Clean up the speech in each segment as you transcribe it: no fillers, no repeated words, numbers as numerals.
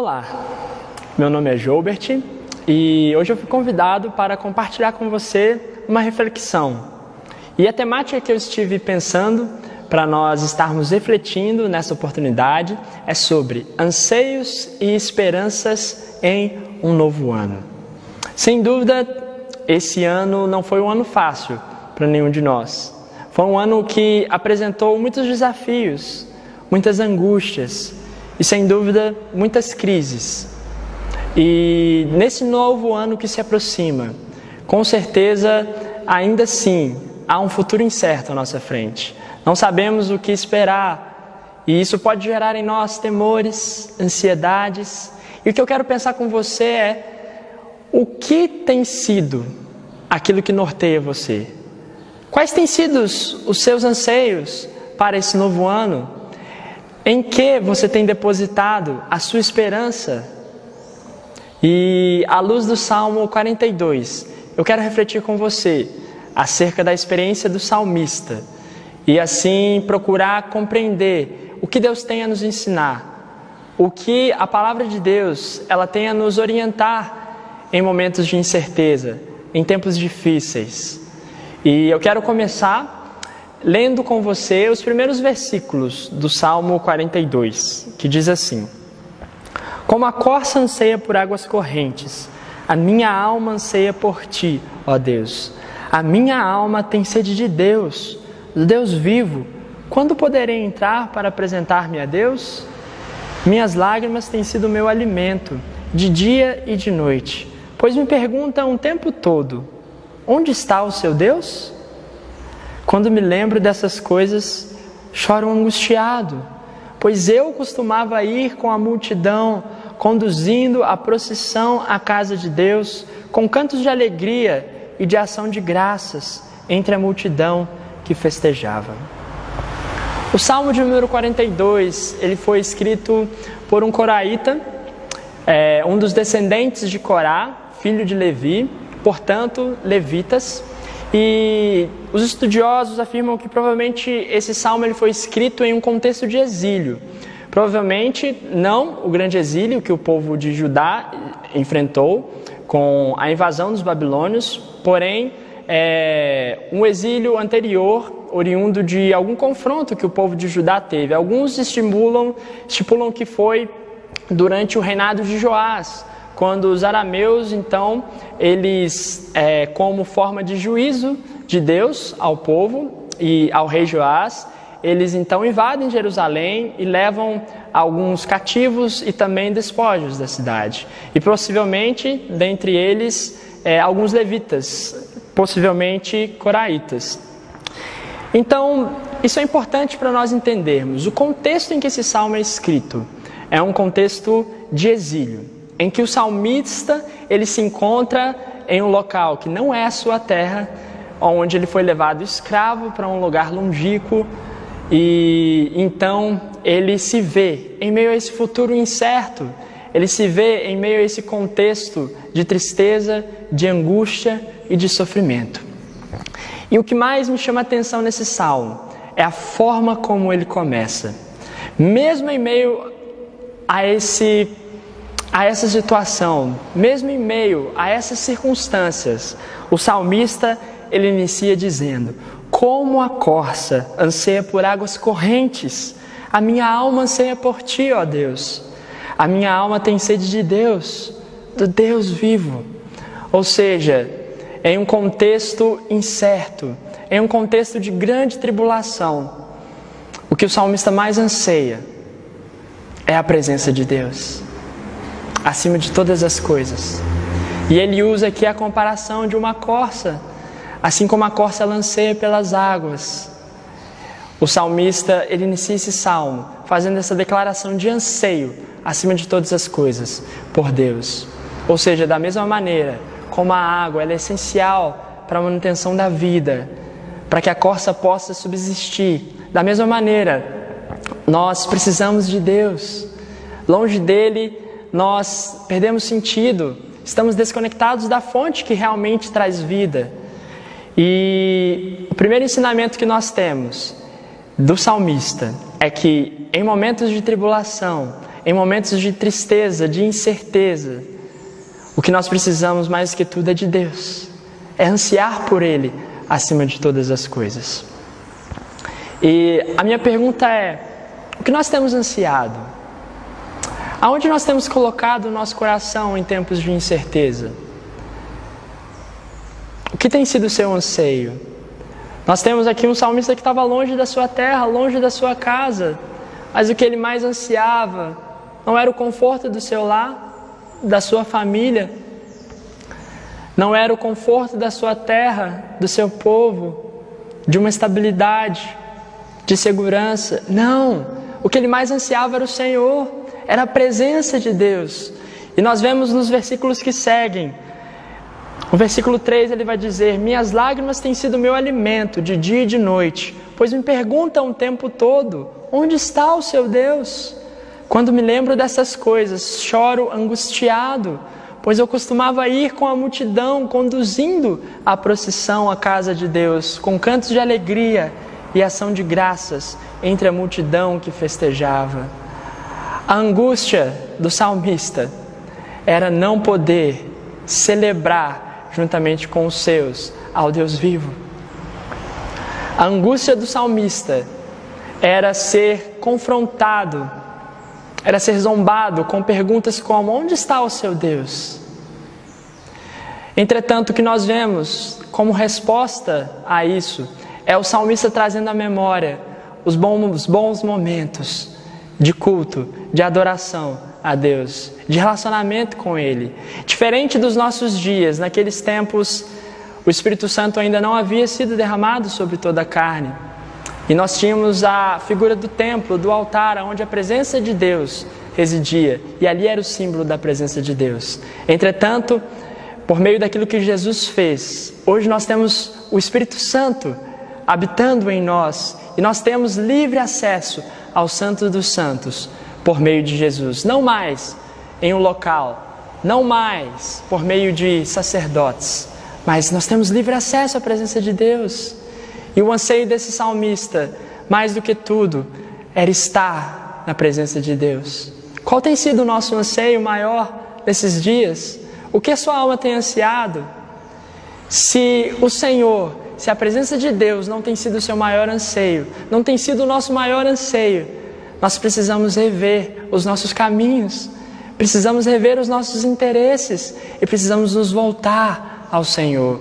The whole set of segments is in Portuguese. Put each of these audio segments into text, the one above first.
Olá, meu nome é Joubert e hoje eu fui convidado para compartilhar com você uma reflexão. E a temática que eu estive pensando para nós estarmos refletindo nessa oportunidade é sobre anseios e esperanças em um novo ano. Sem dúvida, esse ano não foi um ano fácil para nenhum de nós. Foi um ano que apresentou muitos desafios, muitas angústias e, sem dúvida, muitas crises. E nesse novo ano que se aproxima, com certeza, ainda assim, há um futuro incerto à nossa frente. Não sabemos o que esperar e isso pode gerar em nós temores, ansiedades. E o que eu quero pensar com você é: o que tem sido aquilo que norteia você? Quais têm sido os seus anseios para esse novo ano? Em que você tem depositado a sua esperança? E à luz do Salmo 42, eu quero refletir com você acerca da experiência do salmista e assim procurar compreender o que Deus tem a nos ensinar, o que a palavra de Deus ela tem a nos orientar em momentos de incerteza, em tempos difíceis. E eu quero começar lendo com você os primeiros versículos do Salmo 42, que diz assim: Como a corça anseia por águas correntes, a minha alma anseia por ti, ó Deus. A minha alma tem sede de Deus, do Deus vivo. Quando poderei entrar para apresentar-me a Deus? Minhas lágrimas têm sido meu alimento, de dia e de noite, pois me perguntam o tempo todo: onde está o seu Deus? Quando me lembro dessas coisas, choro angustiado, pois eu costumava ir com a multidão, conduzindo a procissão à casa de Deus, com cantos de alegria e de ação de graças entre a multidão que festejava. O Salmo de número 42, ele foi escrito por um coraíta, um dos descendentes de Corá, filho de Levi, portanto, levitas. E os estudiosos afirmam que provavelmente esse salmo ele foi escrito em um contexto de exílio. Provavelmente não o grande exílio que o povo de Judá enfrentou com a invasão dos babilônios, porém um exílio anterior, oriundo de algum confronto que o povo de Judá teve. Alguns estipulam que foi durante o reinado de Joás, quando os arameus, então, eles, como forma de juízo de Deus ao povo e ao rei Joás, eles então invadem Jerusalém e levam alguns cativos e também despojos da cidade. E possivelmente, dentre eles, alguns levitas, possivelmente coraitas. Então, isso é importante para nós entendermos. O contexto em que esse salmo é escrito é um contexto de exílio, em que o salmista ele se encontra em um local que não é a sua terra, onde ele foi levado escravo para um lugar longínquo, e então ele se vê em meio a esse futuro incerto, ele se vê em meio a esse contexto de tristeza, de angústia e de sofrimento. E o que mais me chama a atenção nesse salmo é a forma como ele começa. Mesmo em meio a essa situação, mesmo em meio a essas circunstâncias, o salmista ele inicia dizendo: como a corça anseia por águas correntes, a minha alma anseia por ti, ó Deus. A minha alma tem sede de Deus, do Deus vivo. Ou seja, em um contexto incerto, em um contexto de grande tribulação, o que o salmista mais anseia é a presença de Deus, acima de todas as coisas. E ele usa aqui a comparação de uma corça, assim como a corça anseia pelas águas. O salmista, ele inicia esse salmo fazendo essa declaração de anseio, acima de todas as coisas, por Deus. Ou seja, da mesma maneira como a água ela é essencial para a manutenção da vida, para que a corça possa subsistir, da mesma maneira, nós precisamos de Deus. Longe dele, nós perdemos sentido, estamos desconectados da fonte que realmente traz vida. E o primeiro ensinamento que nós temos do salmista é que em momentos de tribulação, em momentos de tristeza, de incerteza, o que nós precisamos mais que tudo é de Deus. É ansiar por Ele acima de todas as coisas. E a minha pergunta é: o que nós temos ansiado? Aonde nós temos colocado o nosso coração em tempos de incerteza? O que tem sido o seu anseio? Nós temos aqui um salmista que estava longe da sua terra, longe da sua casa, mas o que ele mais ansiava não era o conforto do seu lar, da sua família, não era o conforto da sua terra, do seu povo, de uma estabilidade, de segurança. Não, o que ele mais ansiava era o Senhor, era a presença de Deus. E nós vemos nos versículos que seguem, o versículo 3 ele vai dizer: minhas lágrimas têm sido meu alimento de dia e de noite, pois me perguntam o tempo todo: onde está o seu Deus? Quando me lembro dessas coisas, choro angustiado, pois eu costumava ir com a multidão, conduzindo a procissão à casa de Deus, com cantos de alegria e ação de graças entre a multidão que festejava. A angústia do salmista era não poder celebrar juntamente com os seus ao Deus vivo. A angústia do salmista era ser confrontado, era ser zombado com perguntas como: onde está o seu Deus? Entretanto, o que nós vemos como resposta a isso é o salmista trazendo à memória os bons momentos de culto, de adoração a Deus, de relacionamento com Ele. Diferente dos nossos dias, naqueles tempos o Espírito Santo ainda não havia sido derramado sobre toda a carne, e nós tínhamos a figura do templo, do altar, onde a presença de Deus residia, e ali era o símbolo da presença de Deus. Entretanto, por meio daquilo que Jesus fez, hoje nós temos o Espírito Santo habitando em nós, e nós temos livre acesso ao Santo dos Santos por meio de Jesus. Não mais em um local, não mais por meio de sacerdotes, mas nós temos livre acesso à presença de Deus. E o anseio desse salmista, mais do que tudo, era estar na presença de Deus. Qual tem sido o nosso anseio maior nesses dias? O que a sua alma tem ansiado? Se o Senhor, se a presença de Deus não tem sido o seu maior anseio, não tem sido o nosso maior anseio, nós precisamos rever os nossos caminhos, precisamos rever os nossos interesses e precisamos nos voltar ao Senhor.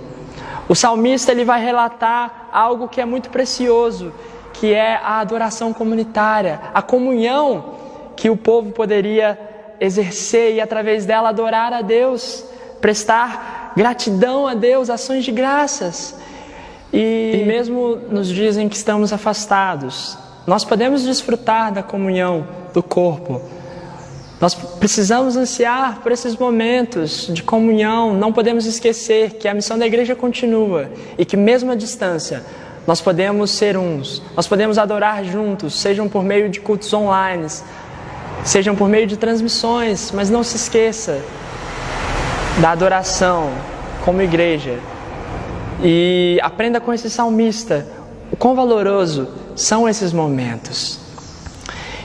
O salmista ele vai relatar algo que é muito precioso, que é a adoração comunitária, a comunhão que o povo poderia exercer e através dela adorar a Deus, prestar gratidão a Deus, ações de graças. E mesmo nos dias em que estamos afastados, nós podemos desfrutar da comunhão do corpo. Nós precisamos ansiar por esses momentos de comunhão. Não podemos esquecer que a missão da igreja continua e que mesmo à distância nós podemos ser uns, nós podemos adorar juntos, sejam por meio de cultos online, sejam por meio de transmissões, mas não se esqueça da adoração como igreja. E aprenda com esse salmista o quão valoroso são esses momentos.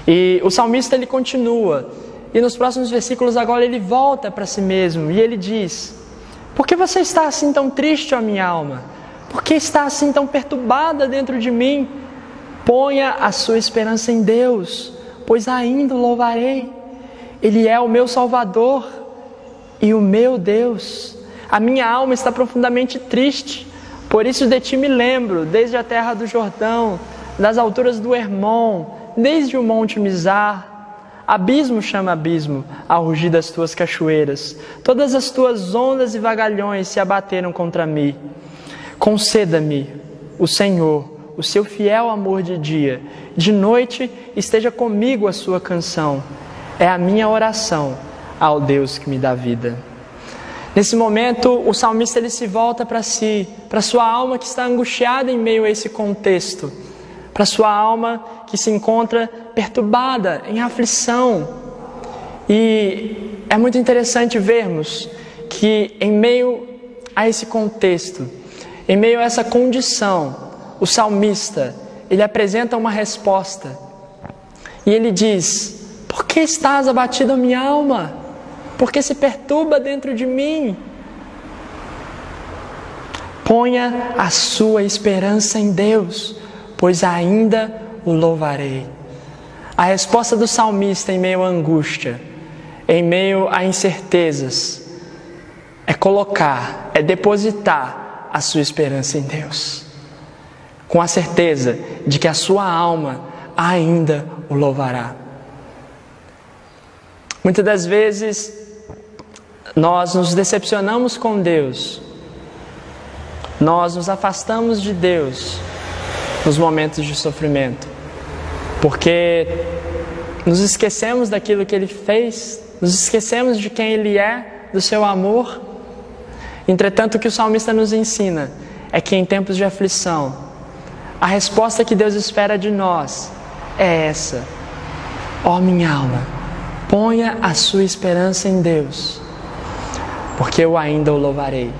E o salmista ele continua, e nos próximos versículos agora ele volta para si mesmo e ele diz: por que você está assim tão triste, ó minha alma? Por que está assim tão perturbada dentro de mim? Ponha a sua esperança em Deus, pois ainda o louvarei. Ele é o meu Salvador e o meu Deus. A minha alma está profundamente triste, por isso de ti me lembro, desde a terra do Jordão, das alturas do Hermon, desde o monte Mizar. Abismo chama abismo ao rugir das tuas cachoeiras. Todas as tuas ondas e vagalhões se abateram contra mim. Conceda-me, o Senhor, o seu fiel amor de dia. De noite esteja comigo a sua canção. É a minha oração ao Deus que me dá vida. Nesse momento, o salmista ele se volta para si, para sua alma que está angustiada em meio a esse contexto, para sua alma que se encontra perturbada, em aflição. E é muito interessante vermos que em meio a esse contexto, em meio a essa condição, o salmista, ele apresenta uma resposta. E ele diz: Por que estás abatido, minha alma? Por que se perturba dentro de mim? Ponha a sua esperança em Deus, pois ainda o louvarei. A resposta do salmista em meio à angústia, em meio a incertezas, é depositar a sua esperança em Deus, com a certeza de que a sua alma ainda o louvará. Muitas das vezes nós nos decepcionamos com Deus, nós nos afastamos de Deus nos momentos de sofrimento, porque nos esquecemos daquilo que Ele fez, nos esquecemos de quem Ele é, do seu amor. Entretanto, o que o salmista nos ensina é que em tempos de aflição, a resposta que Deus espera de nós é essa: ó minha alma, ponha a sua esperança em Deus, porque eu ainda o louvarei.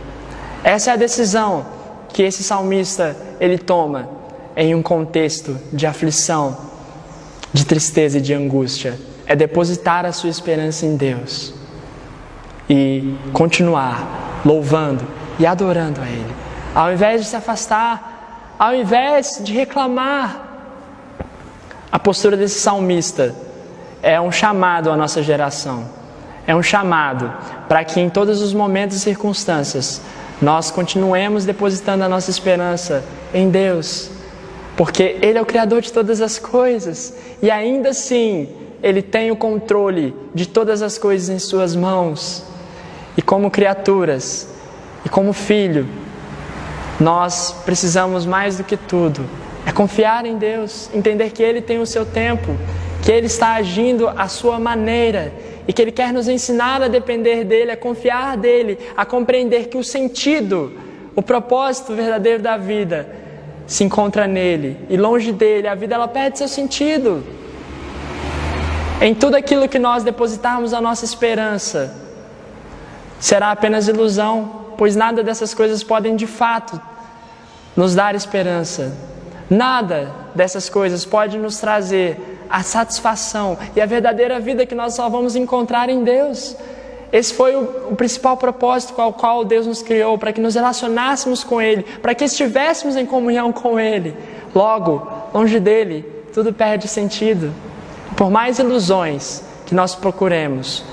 Essa é a decisão que esse salmista ele toma em um contexto de aflição, de tristeza e de angústia. É depositar a sua esperança em Deus e continuar louvando e adorando a Ele, ao invés de se afastar, ao invés de reclamar. A postura desse salmista é um chamado à nossa geração, é um chamado para que em todos os momentos e circunstâncias nós continuemos depositando a nossa esperança em Deus, porque Ele é o Criador de todas as coisas e ainda assim Ele tem o controle de todas as coisas em suas mãos. E como criaturas e como filho, nós precisamos mais do que tudo confiar em Deus, entender que Ele tem o seu tempo, que Ele está agindo à sua maneira e que Ele quer nos ensinar a depender dEle, a confiar dEle, a compreender que o sentido, o propósito verdadeiro da vida se encontra nele e longe dEle, a vida ela perde seu sentido. Em tudo aquilo que nós depositarmos a nossa esperança, será apenas ilusão, pois nada dessas coisas podem de fato nos dar esperança. Nada dessas coisas pode nos trazer a satisfação e a verdadeira vida que nós só vamos encontrar em Deus. Esse foi o principal propósito com o qual Deus nos criou, para que nos relacionássemos com Ele, para que estivéssemos em comunhão com Ele. Logo, longe dEle, tudo perde sentido. Por mais ilusões que nós procuremos,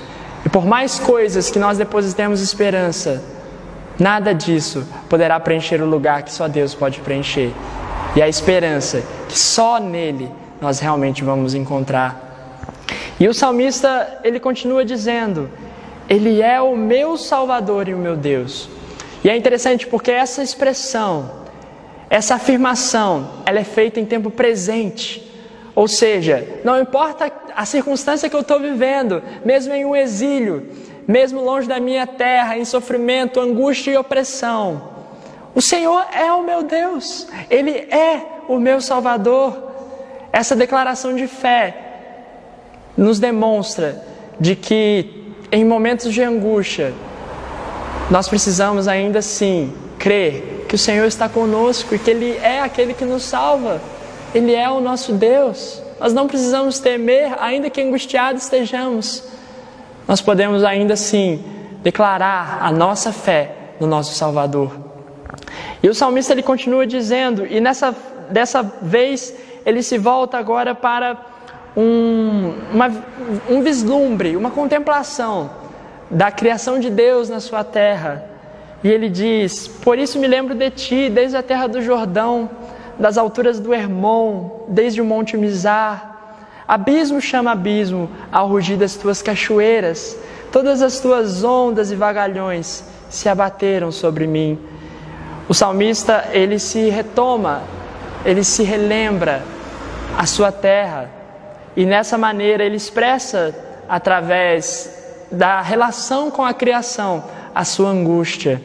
e por mais coisas que nós depositemos esperança, nada disso poderá preencher o lugar que só Deus pode preencher. E a esperança que só nele nós realmente vamos encontrar. E o salmista, ele continua dizendo: Ele é o meu Salvador e o meu Deus. E é interessante porque essa expressão, essa afirmação, ela é feita em tempo presente. Ou seja, não importa a circunstância que eu estou vivendo, mesmo em um exílio, mesmo longe da minha terra, em sofrimento, angústia e opressão, o Senhor é o meu Deus, Ele é o meu Salvador. Essa declaração de fé nos demonstra de que em momentos de angústia, nós precisamos ainda assim crer que o Senhor está conosco e que Ele é aquele que nos salva. Ele é o nosso Deus. Nós não precisamos temer, ainda que angustiados estejamos. Nós podemos ainda assim declarar a nossa fé no nosso Salvador. E o salmista ele continua dizendo, e dessa vez ele se volta agora para um vislumbre, uma contemplação da criação de Deus na sua terra. E ele diz: Por isso me lembro de ti, desde a terra do Jordão, das alturas do Hermon, desde o monte Mizar. Abismo chama abismo ao rugir das tuas cachoeiras, todas as tuas ondas e vagalhões se abateram sobre mim. O salmista, ele se retoma, ele se relembra a sua terra, e nessa maneira ele expressa, através da relação com a criação, a sua angústia.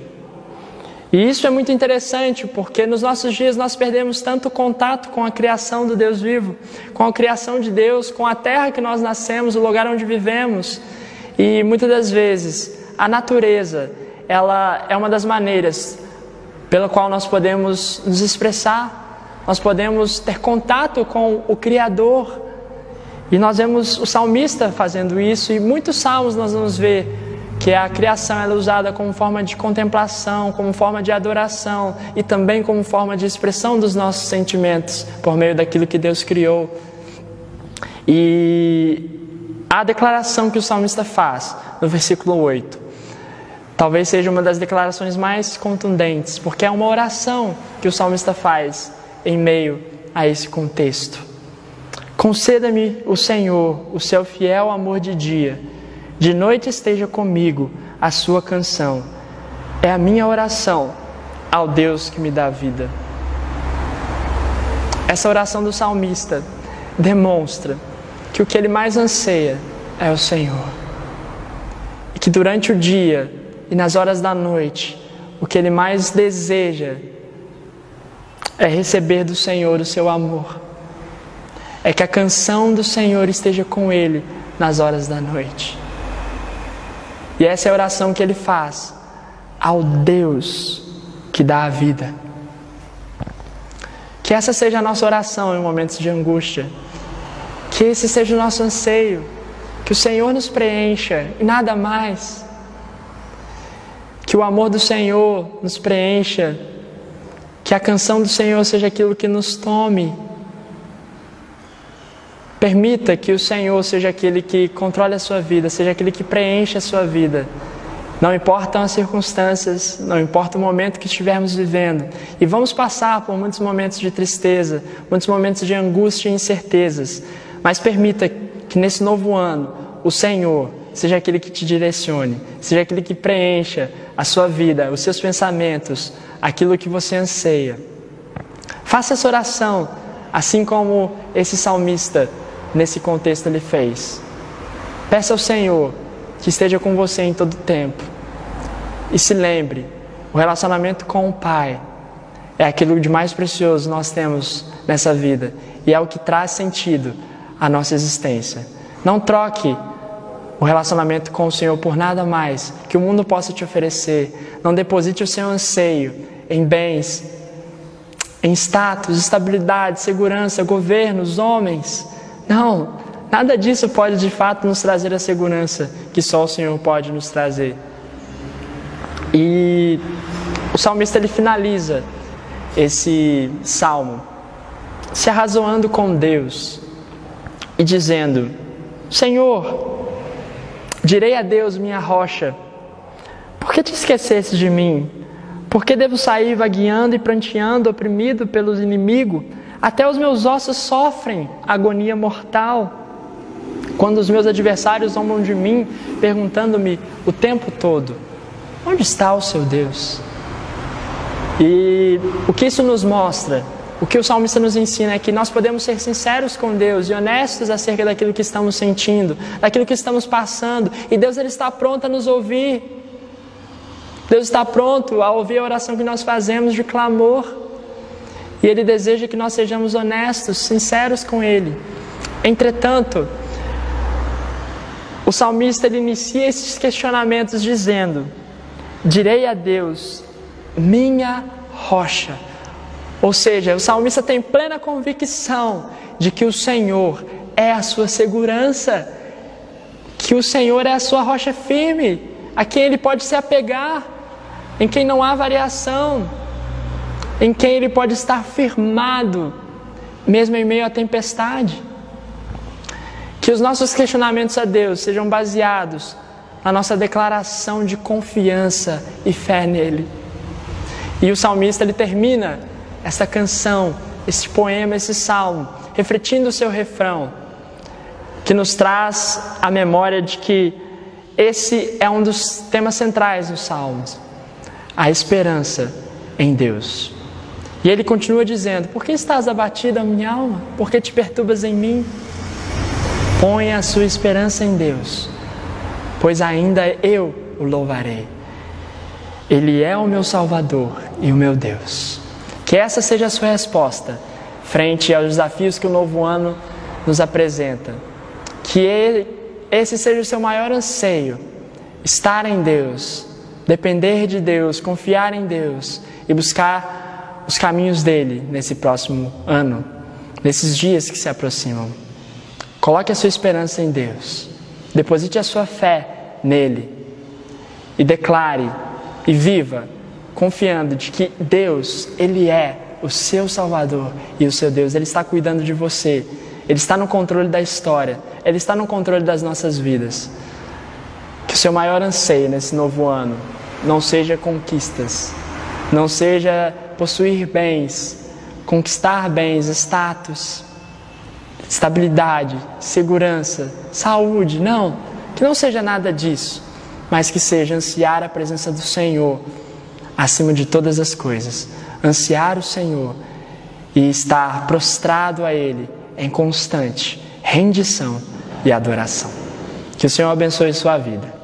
E isso é muito interessante, porque nos nossos dias nós perdemos tanto contato com a criação do Deus vivo, com a criação de Deus, com a terra que nós nascemos, o lugar onde vivemos. E muitas das vezes a natureza, ela é uma das maneiras pela qual nós podemos nos expressar, nós podemos ter contato com o Criador. E nós vemos o salmista fazendo isso, e muitos salmos nós vamos ver que a criação ela é usada como forma de contemplação, como forma de adoração e também como forma de expressão dos nossos sentimentos por meio daquilo que Deus criou. E a declaração que o salmista faz no versículo 8, talvez seja uma das declarações mais contundentes, porque é uma oração que o salmista faz em meio a esse contexto. Conceda-me o Senhor o seu fiel amor de noite esteja comigo a sua canção. É a minha oração ao Deus que me dá vida. Essa oração do salmista demonstra que o que ele mais anseia é o Senhor. E que durante o dia e nas horas da noite, o que ele mais deseja é receber do Senhor o seu amor. É que a canção do Senhor esteja com ele nas horas da noite. E essa é a oração que ele faz ao Deus que dá a vida. Que essa seja a nossa oração em momentos de angústia. Que esse seja o nosso anseio. Que o Senhor nos preencha e nada mais. Que o amor do Senhor nos preencha. Que a canção do Senhor seja aquilo que nos tome. Permita que o Senhor seja aquele que controle a sua vida, seja aquele que preenche a sua vida. Não importam as circunstâncias, não importa o momento que estivermos vivendo. E vamos passar por muitos momentos de tristeza, muitos momentos de angústia e incertezas. Mas permita que nesse novo ano, o Senhor seja aquele que te direcione, seja aquele que preencha a sua vida, os seus pensamentos, aquilo que você anseia. Faça essa oração, assim como esse salmista nesse contexto ele fez. Peça ao Senhor que esteja com você em todo tempo. E se lembre, o relacionamento com o Pai é aquilo de mais precioso nós temos nessa vida. E é o que traz sentido à nossa existência. Não troque o relacionamento com o Senhor por nada mais que o mundo possa te oferecer. Não deposite o seu anseio em bens, em status, estabilidade, segurança, governos, homens. Não, nada disso pode de fato nos trazer a segurança que só o Senhor pode nos trazer. E o salmista ele finaliza esse salmo se arrazoando com Deus e dizendo: Senhor, direi a Deus minha rocha, por que te esqueceste de mim? Por que devo sair vagueando e pranteando, oprimido pelos inimigos? Até os meus ossos sofrem agonia mortal. Quando os meus adversários zombam de mim, perguntando-me o tempo todo: onde está o seu Deus? E o que isso nos mostra? O que o salmista nos ensina é que nós podemos ser sinceros com Deus e honestos acerca daquilo que estamos sentindo, daquilo que estamos passando. E Deus ele está pronto a nos ouvir. Deus está pronto a ouvir a oração que nós fazemos de clamor. E Ele deseja que nós sejamos honestos, sinceros com Ele. Entretanto, o salmista ele inicia esses questionamentos dizendo: direi a Deus, minha rocha. Ou seja, o salmista tem plena convicção de que o Senhor é a sua segurança, que o Senhor é a sua rocha firme, a quem ele pode se apegar, em quem não há variação, em quem ele pode estar firmado, mesmo em meio à tempestade. Que os nossos questionamentos a Deus sejam baseados na nossa declaração de confiança e fé nele. E o salmista ele termina esta canção, esse poema, esse salmo, refletindo o seu refrão, que nos traz a memória de que esse é um dos temas centrais dos salmos, a esperança em Deus. E ele continua dizendo: por que estás abatida, minha alma? Por que te perturbas em mim? Ponha a sua esperança em Deus, pois ainda eu o louvarei. Ele é o meu Salvador e o meu Deus. Que essa seja a sua resposta frente aos desafios que o novo ano nos apresenta. Que esse seja o seu maior anseio, estar em Deus, depender de Deus, confiar em Deus e buscar os caminhos dele nesse próximo ano, nesses dias que se aproximam. Coloque a sua esperança em Deus. Deposite a sua fé nele. E declare e viva confiando de que Deus, Ele é o seu Salvador e o seu Deus. Ele está cuidando de você. Ele está no controle da história. Ele está no controle das nossas vidas. Que o seu maior anseio nesse novo ano não seja conquistas, não seja possuir bens, conquistar bens, status, estabilidade, segurança, saúde. Não, que não seja nada disso, mas que seja ansiar a presença do Senhor acima de todas as coisas. Ansiar o Senhor e estar prostrado a Ele em constante rendição e adoração. Que o Senhor abençoe sua vida.